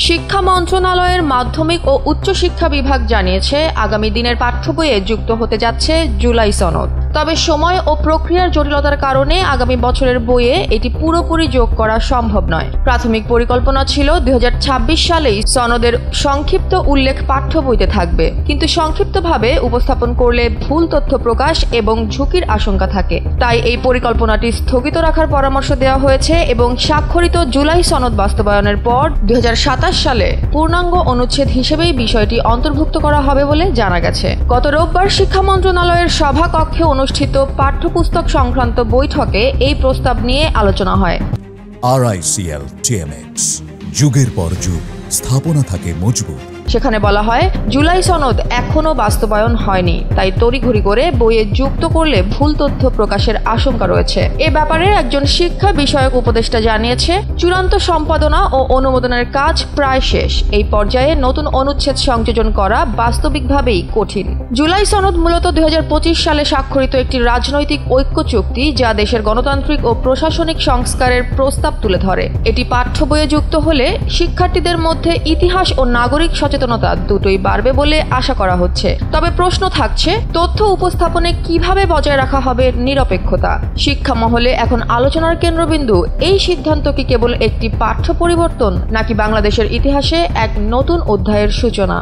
শিক্ষা মন্ত্রণালয়ের মাধ্যমিক ও উচ্চ শিক্ষা বিভাগ জানিয়েছে, আগামী দিনের পাঠ্য বইয়ে যুক্ত হতে যাচ্ছে জুলাই সনদ। তবে সময় ও প্রক্রিয়ার জটিলতার কারণে আগামী বছরের বইয়ে এটি পুরোপুরি যোগ করা সম্ভব নয়। প্রাথমিক পরিকল্পনা ছিল 2026 সালেই সনদের সংক্ষিপ্ত উল্লেখ পাঠ্য বইতে থাকবে, কিন্তু সংক্ষিপ্তভাবে উপস্থাপন করলে ভুল তথ্য প্রকাশ এবং ঝুঁকির আশঙ্কা থাকে। তাই এই পরিকল্পনাটি স্থগিত রাখার পরামর্শ দেওয়া হয়েছে এবং স্বাক্ষরিত জুলাই সনদ বাস্তবায়নের পর 2027 সালে পূর্ণাঙ্গ অনুচ্ছেদ হিসেবেই বিষয়টি অন্তর্ভুক্ত করা হবে বলে জানা গেছে। গত রোববার শিক্ষা মন্ত্রণালয়ের সভাকক্ষে অনুষ্ঠিত পাঠ্যপুস্তক সংক্রান্ত বৈঠকে এই প্রস্তাব নিয়ে আলোচনা হয়। RICL TMX, যুগের পর যুগ স্থাপনা থাকে মজবুত। সেখানে বলা হয়, জুলাই সনদ এখনো বাস্তবায়ন হয়নি, তাই তড়িঘড়ি করে বইয়ে যুক্ত করলে ভুল তথ্য প্রকাশের আশঙ্কা রয়েছে। এ ব্যাপারে একজন শিক্ষা বিষয়ক উপদেষ্টা জানিয়েছে, চূড়ান্ত সম্পাদনা ও অনুমোদনের কাজ প্রায় শেষ। এই পর্যায়ে নতুন অনুচ্ছেদ সংযোজন করা বাস্তবিকভাবেই কঠিন। জুলাই সনদ মূলত 2025 সালে স্বাক্ষরিত একটি রাজনৈতিক ঐক্য চুক্তি, যা দেশের গণতান্ত্রিক ও প্রশাসনিক সংস্কারের প্রস্তাব তুলে ধরে। এটি পাঠ্য বইয়ে যুক্ত হলে শিক্ষার্থীদের মধ্যে ইতিহাস ও নাগরিক সচেতনতা দুটোই বাড়বে বলে আশা করা হচ্ছে। তবে প্রশ্ন থাকছে, তথ্য উপস্থাপনে কিভাবে বজায় রাখা হবে নিরপেক্ষতা। শিক্ষা মহলে এখন আলোচনার কেন্দ্রবিন্দু এই সিদ্ধান্ত কি কেবল একটি পাঠ্য পরিবর্তন, নাকি বাংলাদেশের ইতিহাসে এক নতুন অধ্যায়ের সূচনা।